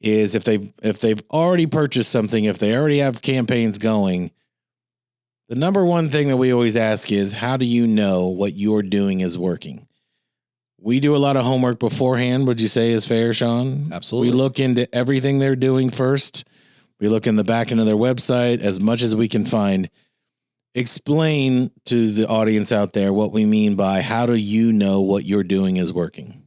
is if they've already purchased something, if they already have campaigns going, the number one thing that we always ask is, how do you know what you're doing is working? We do a lot of homework beforehand. Would you say is fair, Sean? Absolutely. We look into everything they're doing first. We look in the back end of their website as much as we can find. Explain to the audience out there what we mean by how do you know what you're doing is working?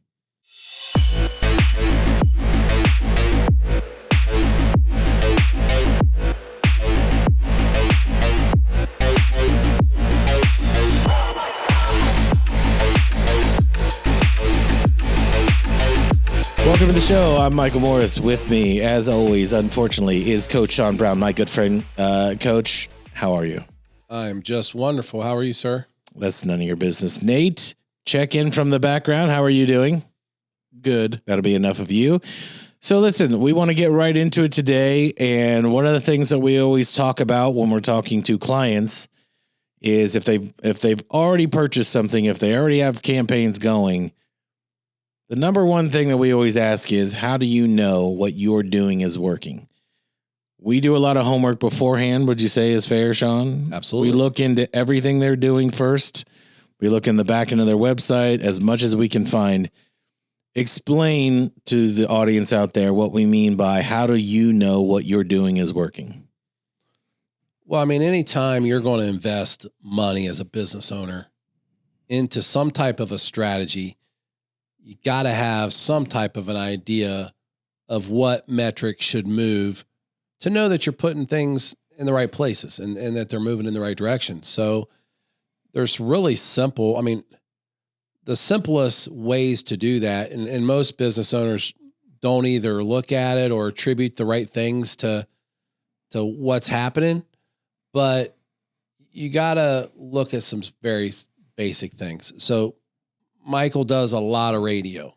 Welcome to the show. I'm Michael Morris. With me, as always, unfortunately, is Coach Sean Brown, my good friend. Coach, how are you? I'm just wonderful. How are you, sir? That's none of your business. Nate, check in from the background. How are you doing? Good. That'll be enough of you. So listen, we want to get right into it today. And one of the things that we always talk about when we're talking to clients is if they've already purchased something, if they already have campaigns going, the number one thing that we always ask is, how do you know what you're doing is working? We do a lot of homework beforehand. Would you say is fair, Sean? Absolutely. We look into everything they're doing first. We look in the back end of their website as much as we can find. Explain to the audience out there what we mean by how do you know what you're doing is working? Well, I mean, anytime you're going to invest money as a business owner into some type of a strategy, you got to have some type of an idea of what metrics should move to know that you're putting things in the right places and that they're moving in the right direction. So there's really simple, I mean, the simplest ways to do that, and most business owners don't either look at it or attribute the right things to what's happening, but you got to look at some very basic things. So Michael does a lot of radio.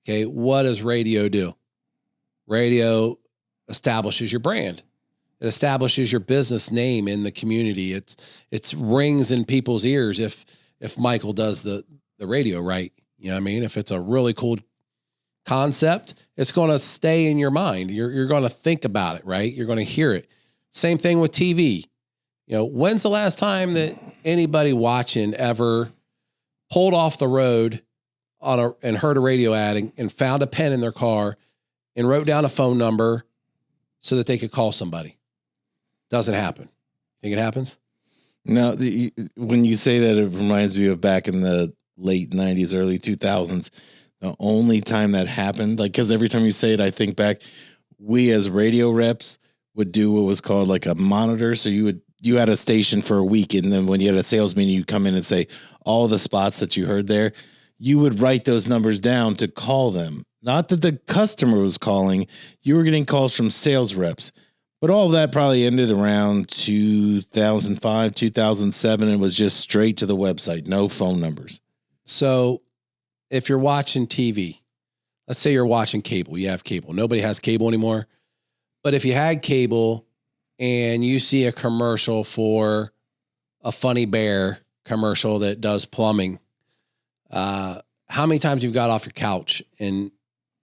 Okay. What does radio do? Radio establishes your brand. It establishes your business name in the community. It's rings in people's ears if Michael does the radio right. You know what I mean? If it's a really cool concept, it's going to stay in your mind. You're going to think about it, right? You're going to hear it. Same thing with TV. You know, when's the last time that anybody watching ever pulled off the road and heard a radio ad and found a pen in their car and wrote down a phone number so that they could call somebody? Doesn't happen. Think it happens? No, when you say that, it reminds me of back in the late 90s, early 2000s. The only time that happened, like, because every time you say it, I think back, we as radio reps would do what was called like a monitor. So you had a station for a week, and then when you had a sales meeting, you'd come in and say all the spots that you heard there. You would write those numbers down to call them. Not that the customer was calling. You were getting calls from sales reps. But all of that probably ended around 2005, 2007, and was just straight to the website, no phone numbers. So if you're watching TV, let's say you're watching cable, you have cable. Nobody has cable anymore. But if you had cable and you see a commercial for a Funny Bear commercial that does plumbing, how many times you've got off your couch and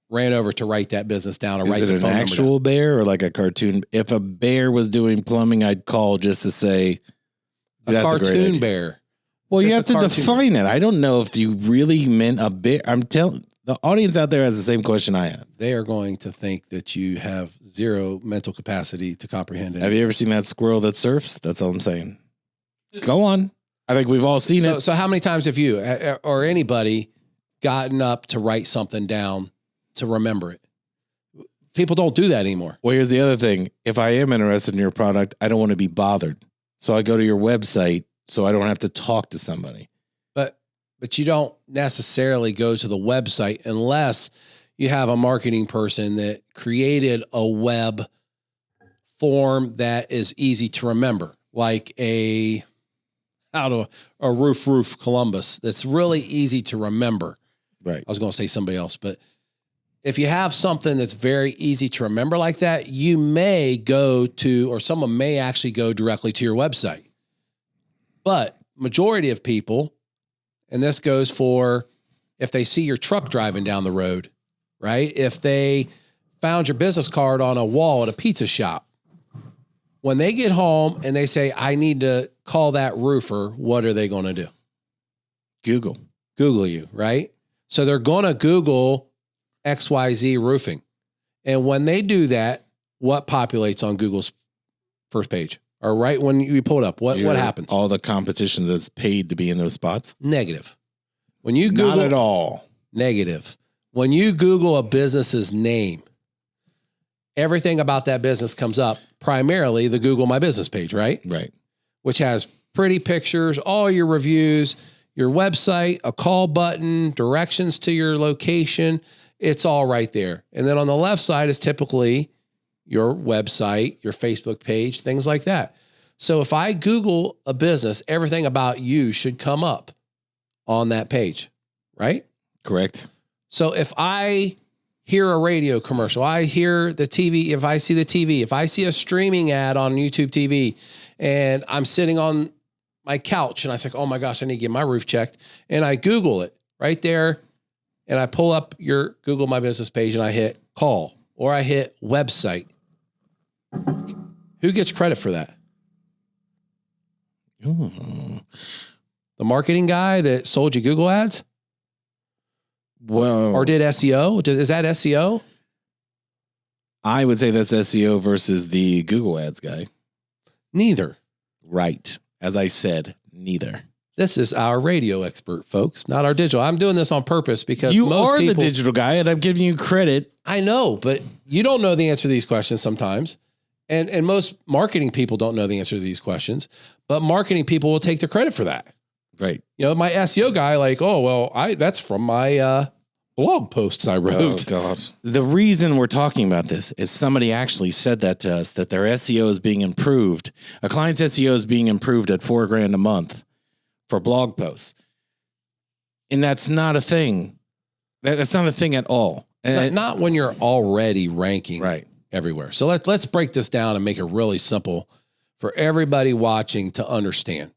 ran over to write that business down or write the phone number down? Is it an actual bear or like a cartoon? If a bear was doing plumbing, I'd call just to say a cartoon bear. Well, you have to define it. I don't know if you really meant a bear. I'm telling the audience out there has the same question I have. They are going to think that you have zero mental capacity to comprehend it. Have you ever seen that squirrel that surfs? That's all I'm saying. Go on. I think we've all seen it. So how many times have you or anybody gotten up to write something down to remember it? People don't do that anymore. Well, here's the other thing. If I am interested in your product, I don't want to be bothered. So I go to your website so I don't have to talk to somebody. But you don't necessarily go to the website unless you have a marketing person that created a web form that is easy to remember, like a roof Columbus. That's really easy to remember. Right. I was going to say somebody else, but if you have something that's very easy to remember like that, you may go to, or someone may actually go directly to your website. But majority of people, and this goes for if they see your truck driving down the road, right? If they found your business card on a wall at a pizza shop. When they get home and they say, I need to call that roofer, what are they going to do? Google you, right? So they're going to Google XYZ roofing. And when they do that, what populates on Google's first page? Or right when you pull it up, what happens? All the competition that's paid to be in those spots? Negative. When you Google, not at all. Negative. When you Google a business's name, everything about that business comes up, primarily the Google My Business page, right? Right. Which has pretty pictures, all your reviews, your website, a call button, directions to your location. It's all right there. And then on the left side is typically your website, your Facebook page, things like that. So if I Google a business, everything about you should come up on that page, right? Correct. So if I hear a radio commercial, I hear the TV, if I see the TV, if I see a streaming ad on YouTube TV and I'm sitting on my couch and I say, oh my gosh, I need to get my roof checked. And I Google it right there. And I pull up your Google My Business page and I hit call or I hit website. Who gets credit for that? Ooh. The marketing guy that sold you Google ads? Well, or did SEO? Is that SEO? I would say that's SEO versus the Google ads guy. Neither. Right. As I said, neither. This is our radio expert, folks, not our digital. I'm doing this on purpose because you most are people, the digital guy, and I'm giving you credit. I know, but you don't know the answer to these questions sometimes. And most marketing people don't know the answer to these questions, but marketing people will take the credit for that. Right. You know, my SEO guy, like, oh, well, that's from my blog posts I wrote. Oh, God. The reason we're talking about this is somebody actually said that to us, that their SEO is being improved. A client's SEO is being improved at $4,000 a month for blog posts. And that's not a thing. That's not a thing at all. And Not when you're already ranking right everywhere. So let's break this down and make it really simple for everybody watching to understand.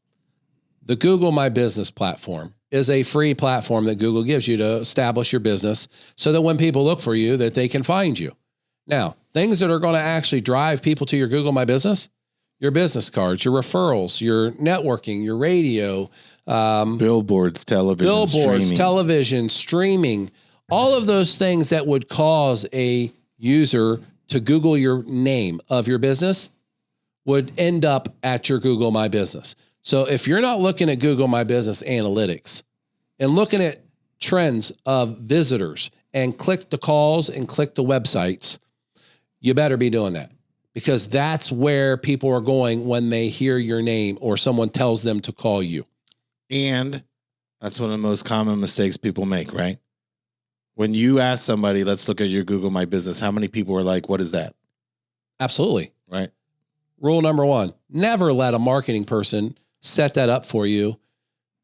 The Google My Business platform is a free platform that Google gives you to establish your business so that when people look for you, that they can find you. Now, things that are going to actually drive people to your Google My Business, your business cards, your referrals, your networking, your radio, billboards, television, streaming, all of those things that would cause a user to Google your name of your business would end up at your Google My Business. So if you're not looking at Google My Business analytics and looking at trends of visitors and click the calls and click the websites, you better be doing that because that's where people are going when they hear your name or someone tells them to call you. And that's one of the most common mistakes people make, right? When you ask somebody, let's look at your Google My Business, how many people are like, what is that? Absolutely. Right. Rule number one, never let a marketing person set that up for you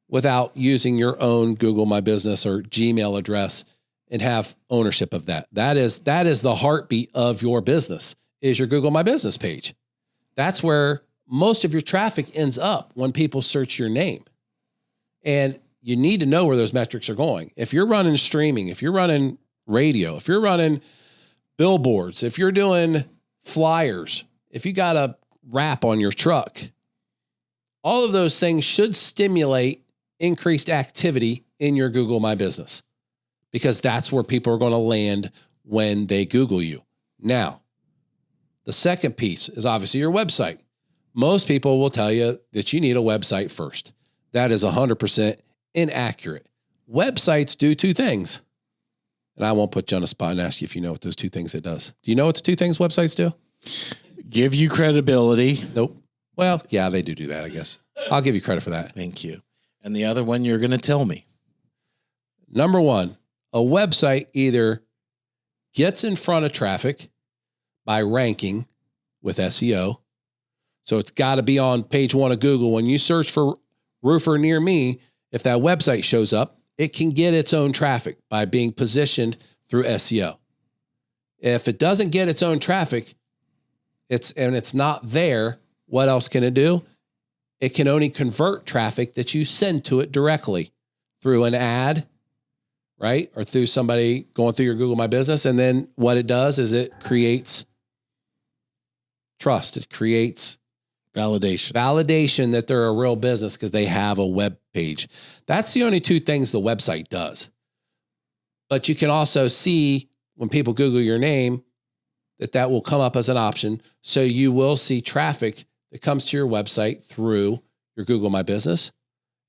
without using your own Google My Business or Gmail address and have ownership of that. That is the heartbeat of your business is your Google My Business page. That's where most of your traffic ends up when people search your name. And you need to know where those metrics are going. If you're running streaming, if you're running radio, if you're running billboards, if you're doing flyers, if you got a wrap on your truck, all of those things should stimulate increased activity in your Google My Business because that's where people are going to land when they Google you. Now, the second piece is obviously your website. Most people will tell you that you need a website first. That is 100% inaccurate. Websites do two things. And I won't put you on a spot and ask you if you know what those two things it does. Do you know what the two things websites do? Give you credibility. Nope. Well, yeah, they do that, I guess. I'll give you credit for that. Thank you. And the other one you're going to tell me. Number one, a website either gets in front of traffic by ranking with SEO. So it's got to be on page one of Google. When you search for roofer near me, if that website shows up, it can get its own traffic by being positioned through SEO. If it doesn't get its own traffic, it's not there, what else can it do? It can only convert traffic that you send to it directly through an ad, right? Or through somebody going through your Google My Business. And then what it does is it creates trust. It creates validation that they're a real business because they have a web page. That's the only two things the website does. But you can also see when people Google your name that will come up as an option. So you will see traffic that comes to your website through your Google My Business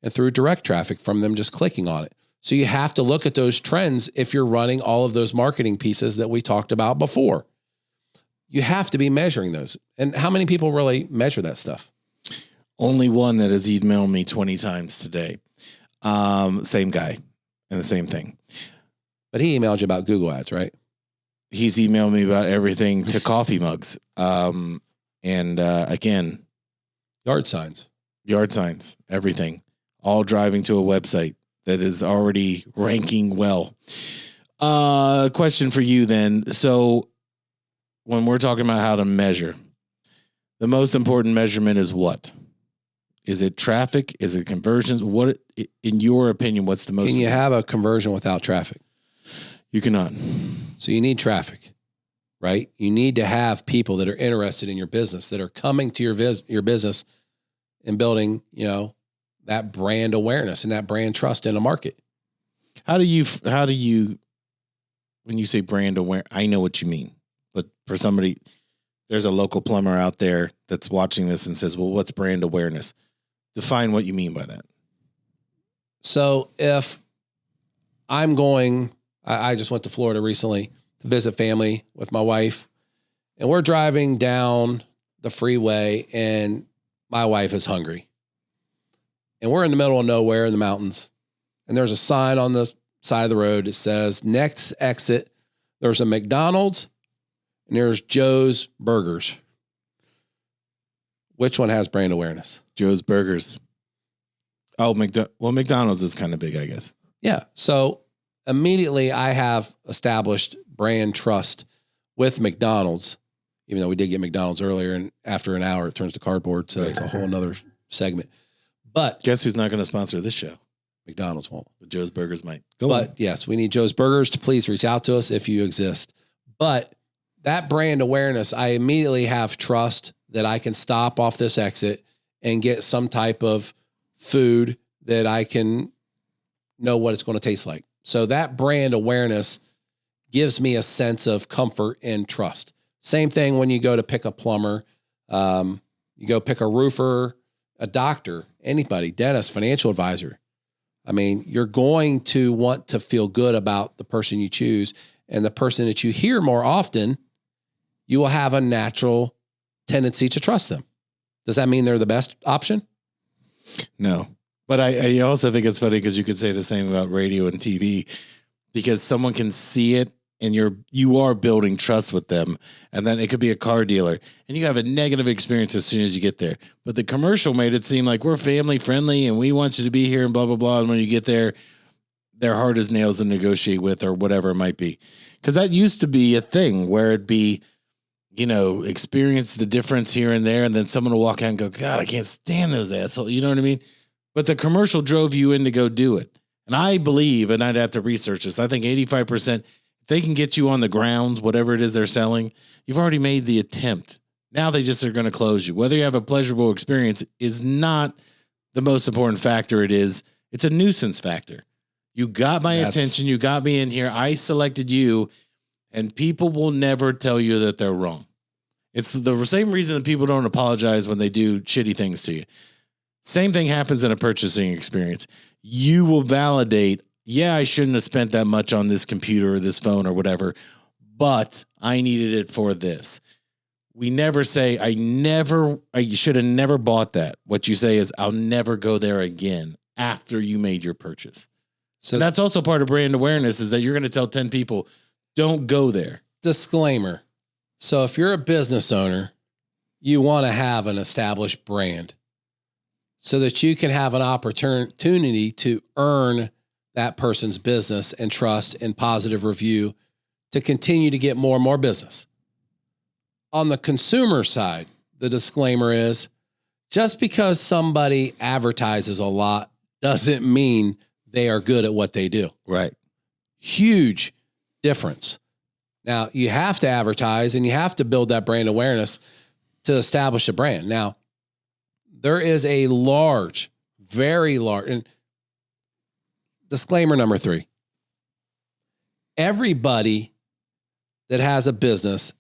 and through direct traffic from them just clicking on it. So you have to look at those trends if you're running all of those marketing pieces that we talked about before. You have to be measuring those. And how many people really measure that stuff? Only one that has emailed me 20 times today. Same guy and the same thing. But he emailed you about Google ads, right? He's emailed me about everything to coffee mugs. Again, yard signs, everything, all driving to a website that is already ranking well. Question for you then. So when we're talking about how to measure, the most important measurement is what? Is it traffic? Is it conversions? What, in your opinion, what's the most? Can you have a conversion without traffic? You cannot. So you need traffic, right? You need to have people that are interested in your business, that are coming to your business and building, that brand awareness and that brand trust in a market. How do you, when you say brand aware, I know what you mean, but for somebody, there's a local plumber out there that's watching this and says, well, what's brand awareness? Define what you mean by that. So if I'm I just went to Florida recently to visit family with my wife, and we're driving down the freeway and my wife is hungry. And we're in the middle of nowhere in the mountains. And there's a sign on the side of the road that says, next exit, there's a McDonald's and there's Joe's Burgers. Which one has brand awareness? Joe's Burgers. Oh, McDonald's is kind of big, I guess. Yeah. So immediately I have established brand trust with McDonald's, even though we did get McDonald's earlier, and after an hour it turns to cardboard. So it's a whole nother segment. But guess who's not going to sponsor this show? McDonald's won't. But Joe's Burgers might. Yes, we need Joe's Burgers to please reach out to us if you exist. But that brand awareness, I immediately have trust that I can stop off this exit and get some type of food that I can know what it's going to taste like. So that brand awareness gives me a sense of comfort and trust. Same thing when you go to pick a plumber, you go pick a roofer, a doctor, anybody, dentist, financial advisor. I mean, you're going to want to feel good about the person you choose, and the person that you hear more often, you will have a natural tendency to trust them. Does that mean they're the best option? No. But I also think it's funny because you could say the same about radio and TV, because someone can see it and you are building trust with them. And then it could be a car dealer and you have a negative experience as soon as you get there. But the commercial made it seem like we're family friendly and we want you to be here and blah, blah, blah. And when you get there, they're hard as nails to negotiate with or whatever it might be. Because that used to be a thing where it'd be, experience the difference here and there. And then someone will walk out and go, God, I can't stand those assholes. You know what I mean? But the commercial drove you in to go do it. And I believe, and I'd have to research this, I think 85%, if they can get you on the grounds, whatever it is they're selling, you've already made the attempt. Now they just are going to close you. Whether you have a pleasurable experience is not the most important factor. It's a nuisance factor. You got my attention. You got me in here. I selected you, and people will never tell you that they're wrong. It's the same reason that people don't apologize when they do shitty things to you. Same thing happens in a purchasing experience. You will validate, yeah, I shouldn't have spent that much on this computer or this phone or whatever, but I needed it for this. We never say, I should have never bought that. What you say is, I'll never go there again after you made your purchase. So that's also part of brand awareness, is that you're going to tell 10 people, don't go there. Disclaimer. So if you're a business owner, you want to have an established brand so that you can have an opportunity to earn that person's business and trust and positive review to continue to get more and more business. On the consumer side, the disclaimer is, just because somebody advertises a lot doesn't mean they are good at what they do. Right. Huge difference. Now, you have to advertise and you have to build that brand awareness to establish a brand. Now, there is a large, very large, and disclaimer number 3. Everybody that has a business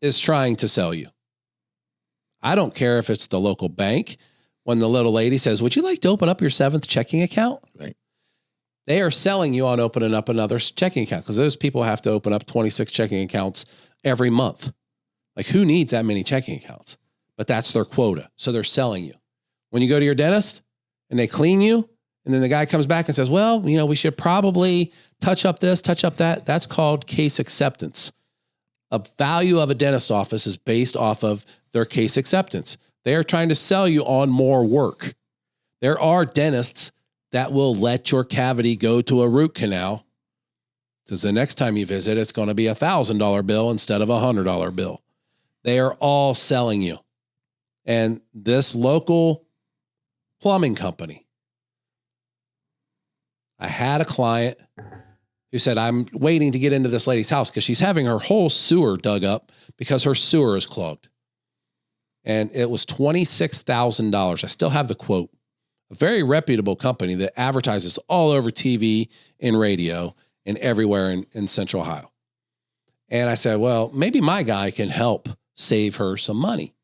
is trying to sell you. I don't care if it's the local bank. When the little lady says, would you like to open up your 7th checking account? Right. They are selling you on opening up another checking account because those people have to open up 26 checking accounts every month. Like, who needs that many checking accounts? But that's their quota. So they're selling you. When you go to your dentist and they clean you, and then the guy comes back and says, well, we should probably touch up this, touch up that. That's called case acceptance. A value of a dentist office is based off of their case acceptance. They are trying to sell you on more work. There are dentists that will let your cavity go to a root canal, because the next time you visit, it's going to be $1,000 bill instead of $100 bill. They are all selling you. And this local plumbing company, I had a client who said, I'm waiting to get into this lady's house because she's having her whole sewer dug up because her sewer is clogged. And it was $26,000. I still have the quote. A very reputable company that advertises all over TV and radio and everywhere in Central Ohio. And I said, well, maybe my guy can help save her some money.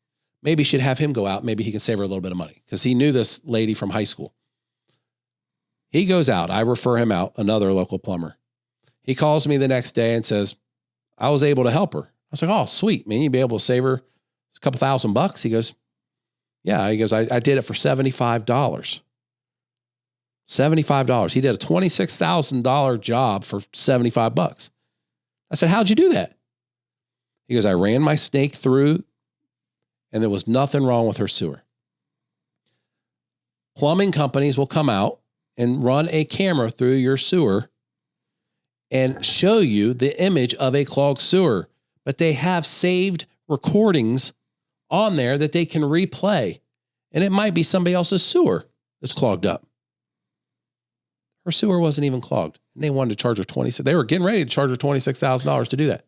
Maybe should have him go out. Maybe he can save her a little bit of money, because he knew this lady from high school. He goes out. I refer him out, another local plumber. He calls me the next day and says, I was able to help her. I was like, oh, sweet, man. You'd be able to save her a couple $1,000. He goes, yeah. He goes, I did it for $75. $75. He did a $26,000 job for $75. I said, how'd you do that? He goes, I ran my snake through and there was nothing wrong with her sewer. Plumbing companies will come out and run a camera through your sewer and show you the image of a clogged sewer, but they have saved recordings on there that they can replay. And it might be somebody else's sewer that's clogged up. Her sewer wasn't even clogged. And they wanted to charge her they were getting ready to charge her $26,000 to do that.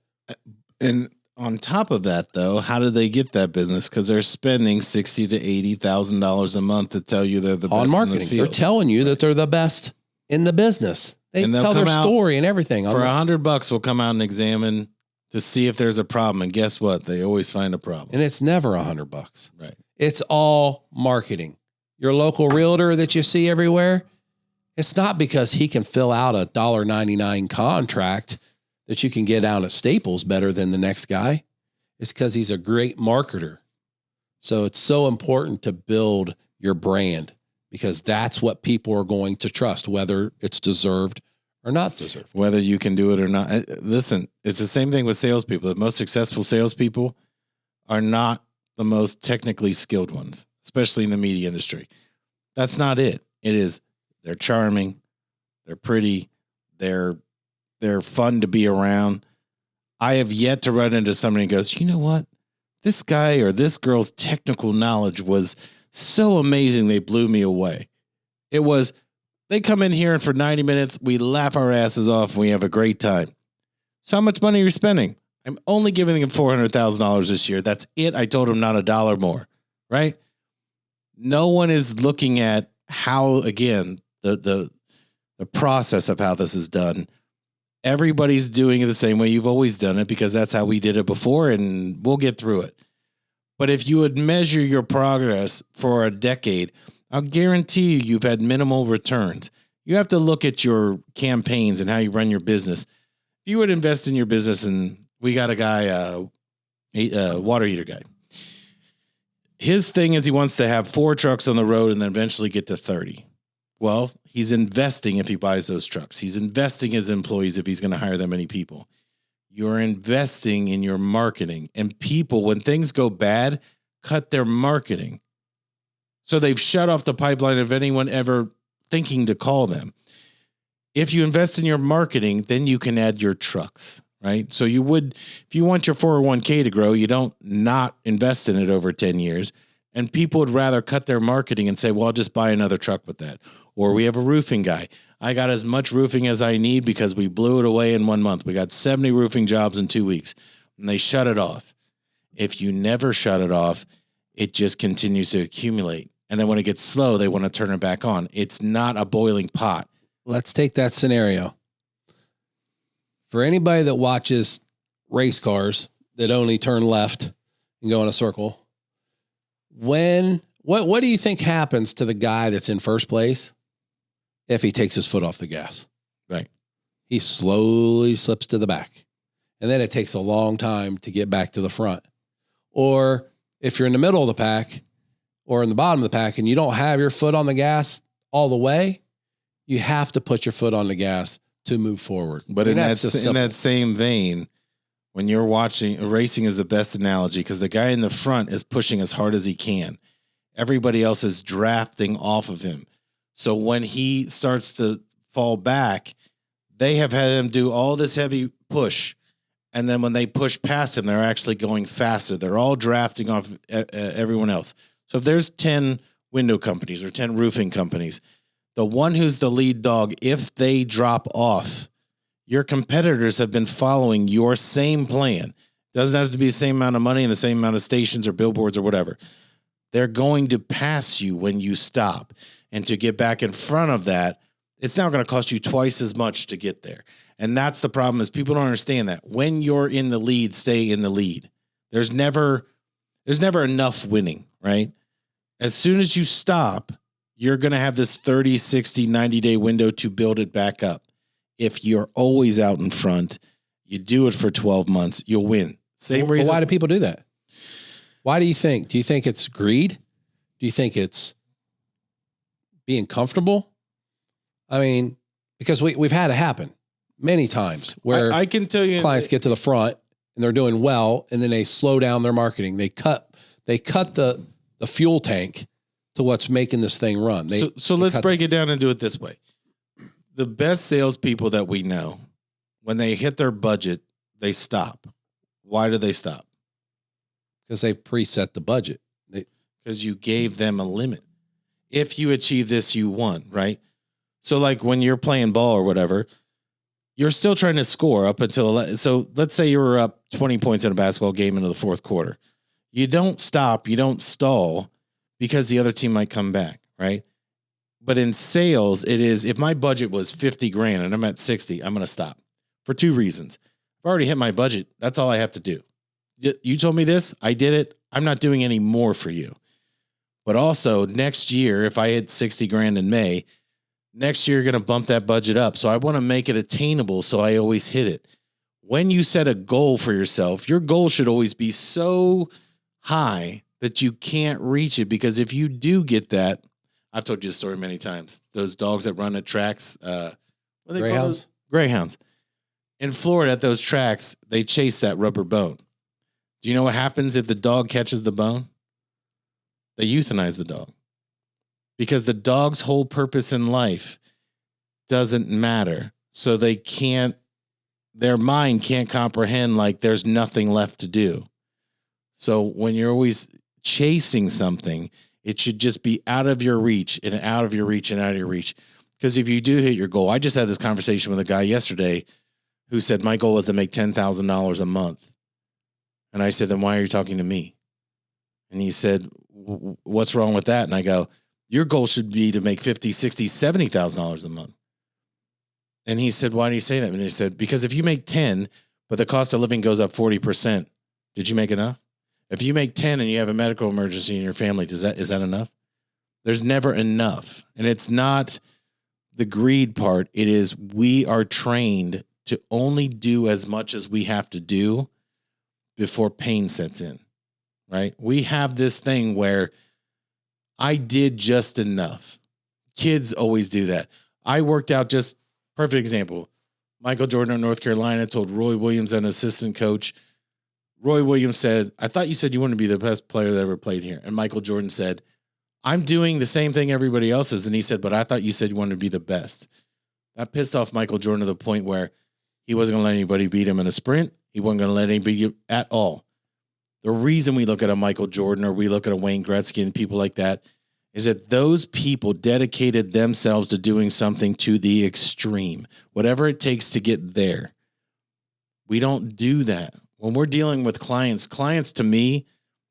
And on top of that, though, how do they get that business? Because they're spending $60,000 to $80,000 a month to tell you they're the best on marketing. in the field. They're telling you that they're the best in the business. They tell their story and everything. For $100, we'll come out and examine to see if there's a problem. And guess what? They always find a problem. And it's never $100. Right. It's all marketing. Your local realtor that you see everywhere, it's not because he can fill out a $1.99 contract that you can get out at Staples better than the next guy. It's because he's a great marketer. So it's so important to build your brand, because that's what people are going to trust, whether it's deserved or not deserved. Whether you can do it or not. Listen, it's the same thing with salespeople. The most successful salespeople are not the most technically skilled ones, especially in the media industry. That's not it. It is, they're charming, they're pretty, they're fun to be around. I have yet to run into somebody who goes, you know what? This guy or this girl's technical knowledge was so amazing, they blew me away. It was, they come in here and for 90 minutes, we laugh our asses off and we have a great time. So how much money are you spending? I'm only giving them $400,000 this year. That's it. I told them not a dollar more, right? No one is looking at how, again, the process of how this is done. Everybody's doing it the same way you've always done it, because that's how we did it before, and we'll get through it. But if you would measure your progress for a decade, I'll guarantee you've had minimal returns. You have to look at your campaigns and how you run your business. If you would invest in your business, and we got a guy, a water heater guy. His thing is he wants to have 4 trucks on the road and then eventually get to 30. Well, he's investing if he buys those trucks. He's investing his employees if he's going to hire that many people. You're investing in your marketing. And people, when things go bad, cut their marketing. So they've shut off the pipeline of anyone ever thinking to call them. If you invest in your marketing, then you can add your trucks, right? So you would, if you want your 401k to grow, you don't not invest in it over 10 years. And people would rather cut their marketing and say, well, I'll just buy another truck with that. Or we have a roofing guy. I got as much roofing as I need because we blew it away in 1 month. We got 70 roofing jobs in 2 weeks, and they shut it off. If you never shut it off, it just continues to accumulate. And then when it gets slow, they want to turn it back on. It's not a boiling pot. Let's take that scenario. For anybody that watches race cars that only turn left and go in a circle, what do you think happens to the guy that's in first place if he takes his foot off the gas? Right. He slowly slips to the back. And then it takes a long time to get back to the front. Or if you're in the middle of the pack or in the bottom of the pack and you don't have your foot on the gas all the way, you have to put your foot on the gas to move forward. But in that same vein, when you're watching, racing is the best analogy because the guy in the front is pushing as hard as he can. Everybody else is drafting off of him. So when he starts to fall back, they have had him do all this heavy push. And then when they push past him, they're actually going faster. They're all drafting off everyone else. So if there's 10 window companies or 10 roofing companies, the one who's the lead dog, if they drop off, your competitors have been following your same plan. Doesn't have to be the same amount of money and the same amount of stations or billboards or whatever. They're going to pass you when you stop. And to get back in front of that, it's now going to cost you twice as much to get there. And that's the problem is people don't understand that. When you're in the lead, stay in the lead. There's never enough winning, right? As soon as you stop, you're going to have this 30, 60, 90-day window to build it back up. If you're always out in front, you do it for 12 months, you'll win. Same reason. But why do people do that? Why do you think? Do you think it's greed? Do you think it's being comfortable? I mean, because we've had it happen many times where I can tell you clients get to the front and they're doing well, and then they slow down their marketing. They cut the fuel tank to what's making this thing run. So let's break it down and do it this way. The best salespeople that we know, when they hit their budget, they stop. Why do they stop? Because they've preset the budget. Because you gave them a limit. If you achieve this, you won, right? So like when you're playing ball or whatever, you're still trying to score up until, so let's say you were up 20 points in a basketball game into the fourth quarter. You don't stop, you don't stall because the other team might come back, right? But in sales, it is, if my budget was 50 grand and I'm at 60, I'm going to stop for two reasons. I've already hit my budget. That's all I have to do. You told me this, I did it. I'm not doing any more for you. But also next year, if I hit 60 grand in May, next year, you're going to bump that budget up. So I want to make it attainable so I always hit it. When you set a goal for yourself, your goal should always be so high that you can't reach it. Because if you do get that, I've told you this story many times. Those dogs that run at tracks, what are they Greyhounds? called? Greyhounds. In Florida, at those tracks, they chase that rubber bone. Do you know what happens if the dog catches the bone? They euthanize the dog. Because the dog's whole purpose in life doesn't matter. So their mind can't comprehend like there's nothing left to do. So when you're always chasing something, it should just be out of your reach and out of your reach and out of your reach. Because if you do hit your goal, I just had this conversation with a guy yesterday who said, my goal was to make $10,000 a month. And I said, then why are you talking to me? And he said, what's wrong with that? And I go, your goal should be to make $50,000, $60,000, $70,000 a month. And he said, why do you say that? And he said, because if you make 10, but the cost of living goes up 40%, did you make enough? If you make 10 and you have a medical emergency in your family, is that enough? There's never enough. And it's not the greed part. It is we are trained to only do as much as we have to do before pain sets in, right? We have this thing where I did just enough. Kids always do that. I worked out just, perfect example. Michael Jordan of North Carolina told Roy Williams, an assistant coach. Roy Williams said, I thought you said you want to be the best player that ever played here. And Michael Jordan said, I'm doing the same thing everybody else is. And he said, but I thought you said you wanted to be the best. That pissed off Michael Jordan to the point where he wasn't going to let anybody beat him in a sprint. He wasn't going to let anybody beat him at all. The reason we look at a Michael Jordan or we look at a Wayne Gretzky and people like that is that those people dedicated themselves to doing something to the extreme, whatever it takes to get there. We don't do that. When we're dealing with clients to me,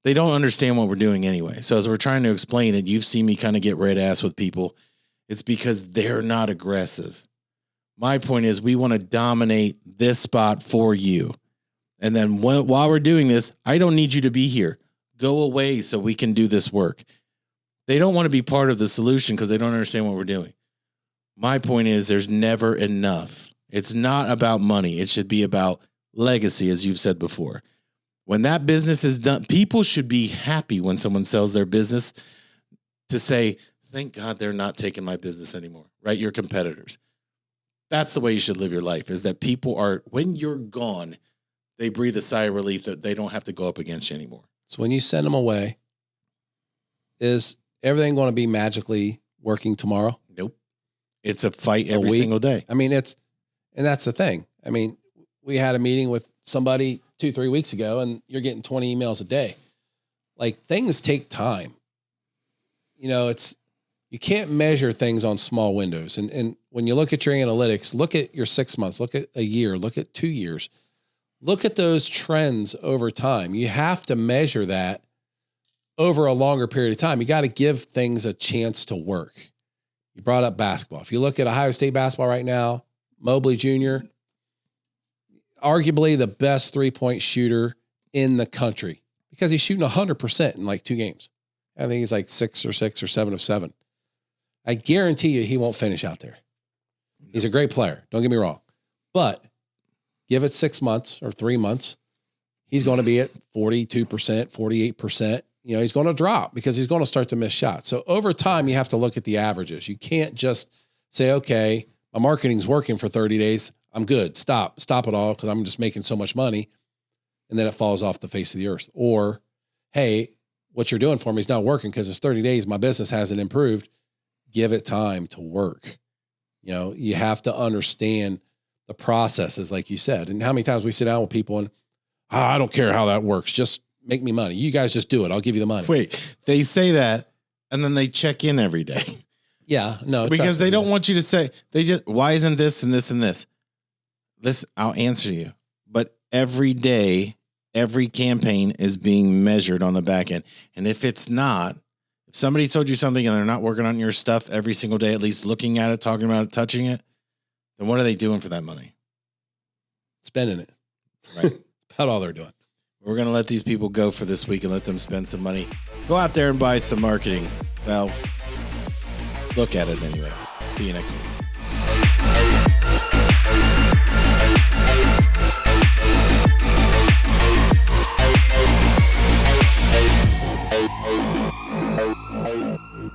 they don't understand what we're doing anyway. So as we're trying to explain it, you've seen me kind of get red ass with people. It's because they're not aggressive. My point is we want to dominate this spot for you. And then while we're doing this, I don't need you to be here. Go away so we can do this work. They don't want to be part of the solution because they don't understand what we're doing. My point is there's never enough. It's not about money. It should be about legacy, as you've said before. When that business is done, people should be happy when someone sells their business to say, thank God they're not taking my business anymore, right? Your competitors. That's the way you should live your life, is that people are, when you're gone, they breathe a sigh of relief that they don't have to go up against you anymore. So when you send them away, is everything going to be magically working tomorrow? Nope. It's a fight every single day. I mean, and that's the thing. I mean, we had a meeting with somebody 2-3 weeks ago and you're getting 20 emails a day. Like, things take time. You know, you can't measure things on small windows. And when you look at your analytics, look at your 6 months, look at a year, look at 2 years, look at those trends over time. You have to measure that over a longer period of time. You got to give things a chance to work. You brought up basketball. If you look at Ohio State basketball right now, Mobley Jr., arguably the best 3-point shooter in the country because he's shooting 100% in like 2 games. I think he's like 6 or 7 of 7. I guarantee you he won't finish out there. He's a great player. Don't get me wrong. But give it 6 months or 3 months. He's going to be at 42%, 48%. You know, he's going to drop because he's going to start to miss shots. So over time, you have to look at the averages. You can't just say, okay, my marketing's working for 30 days. I'm good. Stop it all because I'm just making so much money. And then it falls off the face of the earth. Or, hey, what you're doing for me is not working because it's 30 days. My business hasn't improved. Give it time to work. You know, you have to understand the processes, like you said. And how many times we sit down with people and, I don't care how that works. Just make me money. You guys just do it. I'll give you the money. Wait, they say that and then they check in every day. Yeah, no. Because they don't want you to say, why isn't this and this and this? Listen, I'll answer you. But every day, every campaign is being measured on the back end. And if it's not, if somebody told you something and they're not working on your stuff every single day, at least looking at it, talking about it, touching it, then what are they doing for that money? Spending it. Right. About all they're doing. We're going to let these people go for this week and let them spend some money. Go out there and buy some marketing. Well, look at it anyway. See you next week.